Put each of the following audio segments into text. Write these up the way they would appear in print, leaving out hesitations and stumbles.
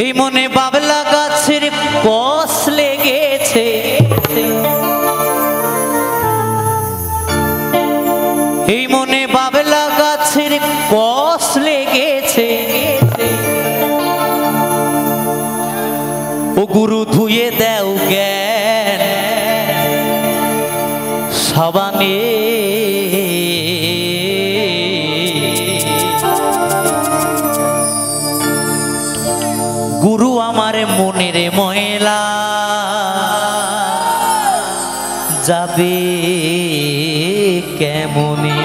এই মনে বাবলা গাছের কষ লেগেছে, এই মনে বাবলা গাছের কষ লেগেছে। ও গুরু ধুয়ে দেও জ্ঞান সাবানে, গুরু আমার মনের ময়লা যাবে কেমনে।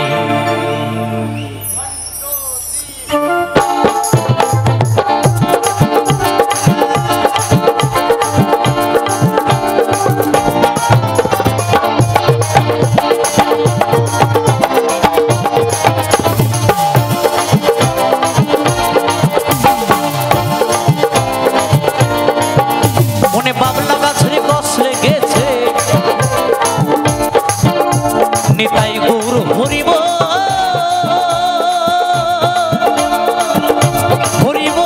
নিতাই গুরু হরিব হরিব,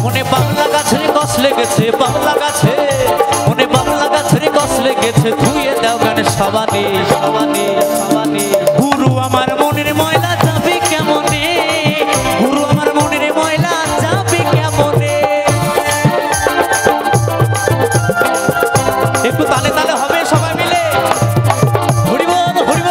মনে বাবলা গাছের কষ লেগেছে, বাবলা গাছে মনে বাবলা গাছের কষ লেগেছে, ধুয়ে দাও গান সাবানে সাবানে সাবানে। গুরু আমার মনের ময়লা যাবে কেমনে, গুরু আমার মনের ময়লা যাবে কেমনে। একটু তালে তালে হবে সবাই মিলে, হরিব হরিব।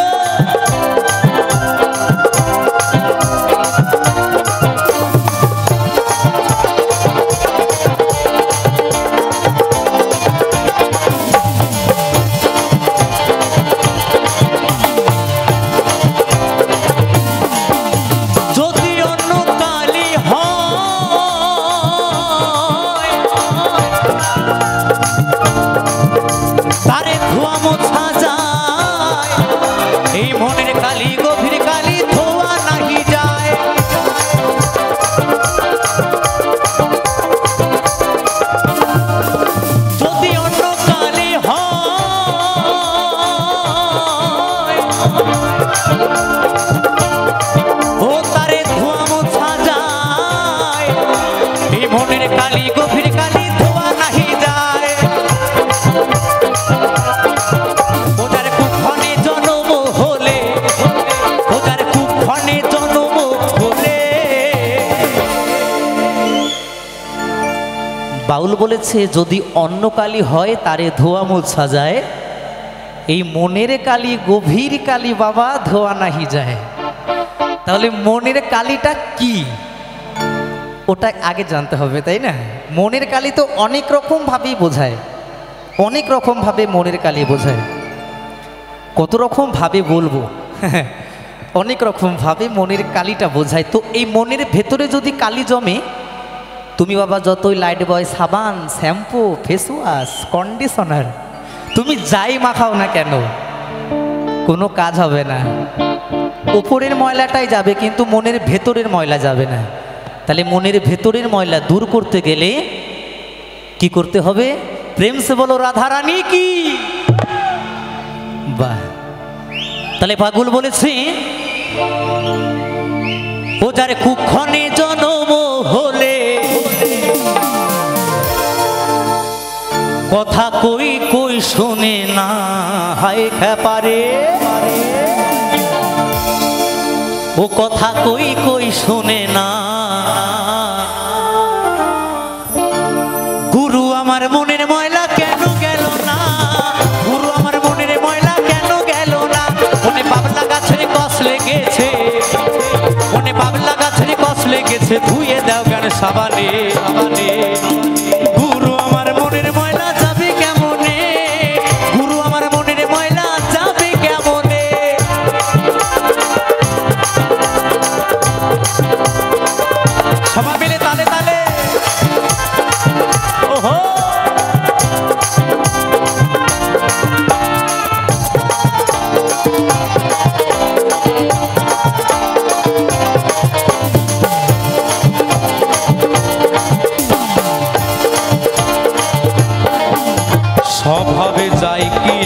তারে ধোয়া মোছা যায়, এই মনের কালি গভীর কালি ধোয়া নাহি যায়। যদি অন্য কালি হয় ও তারে ধোয়া মোছা যায়, এই মনের কালি গভীর কালি ধোয়া নাহি যায়। ওটার কুক্ষণে জন্ম হলে, ওটার কুক্ষণে জন্ম হলে। বাউল বলেছে যদি অন্য কালি হয় তারে ধোয়া মোছা যায়, এই মনের কালি গভীর কালি বাবা ধোয়া নাহি যায়। তাহলে মনের কালিটা কি ওটা আগে জানতে হবে, তাই না? মনের কালি তো অনেক রকম ভাবেই বোঝায়, অনেক রকম ভাবে মনের কালি বোঝায়। কত রকম ভাবে বলবো, অনেক রকম ভাবে মনের কালিটা বোঝায়। তো এই মনের ভেতরে যদি কালি জমে, তুমি বাবা যতই লাইট বয় সাবান শ্যাম্পু ফেস ওয়াশ কন্ডিশনার তুমি যাই মাখাও না কেন, কোনো কাজ হবে না। উপরের ময়লাটাই যাবে কিন্তু মনের ভেতরের ময়লা যাবে না। তাহলে মনের ভেতরের ময়লা দূর করতে গেলে কি করতে হবে? প্রেম সে বলো রাধা রানী কি। বাহ, তাহলে পাগল বলেছে ও যার কুক্ষণে জন্ম হলে, কথা কই কই শুনে না, হায় খ্যাপারে ও কথা কই কই শুনে না। গুরু আমার মনের ময়লা কেন গেল না, গুরু আমার মনের ময়লা কেন গেল না। মনে বাবলা গাছের কষ লেগেছে, মনে বাবলা গাছের কষ লেগেছে, ধুয়ে দাও গান সাবানে সাবানে। গুরু আমার মনের ময়লা যাবে কেমনে, গুরু আমার মনের ময়লা যাবে কেমনে। সবাই মিলে তালে তালে, ওহো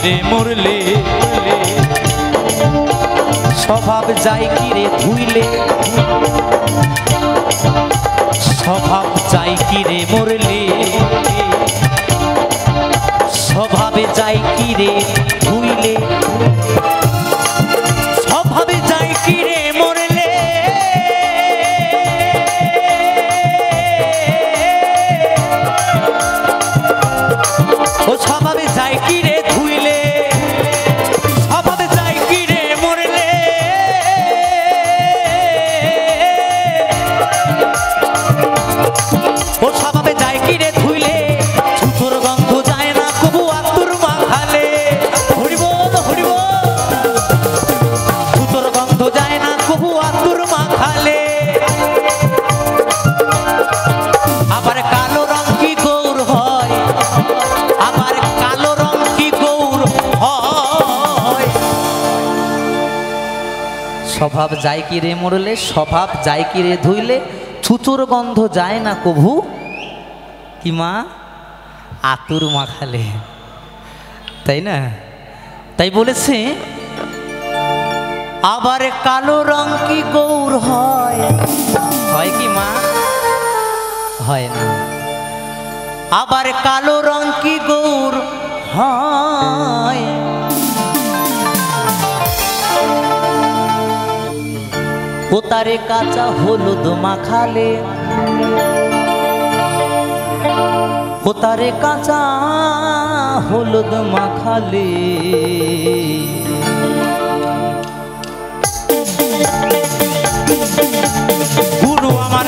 রে মরলে, স্বভাব যায় কি রে ধুইলে, স্বভাব যায় কি রে মরলে, স্বভাবে যায় কি রে ধুইলে, স্বভাবে যায় কি রে মরলে, ও স্বভাবে যায় কি রে ধুইলে, স্বভাবে যায় কি রে মরলে, ও স্বভাবে যায় কি রে ধুইলে, ছুতোর গন্ধ যায় না কবু আতুর মাখালে, হরিব হরিব, ছুতোর গন্ধ যায় না কবু আতুর মাখালে, আবার কালো রং কি গৌর হয়, আবার কালো রং কি গৌর হয়। স্বভাব যায় কি রে মরলে, স্বভাব যায় কি রে ধুইলে, ছুচোর গন্ধ যায় না কভু কি মা আতুর মাখালে, তাই না? তাই বলেছে আবার কালো রং কি গৌর হয়, হয় কি মা? হয় না। আবার কালো রং কি গৌর হয়, ও তারে কাঁচা হলুদ মাখালে, ও তারে কাঁচা হলুদ মাখালে, গুরু আমার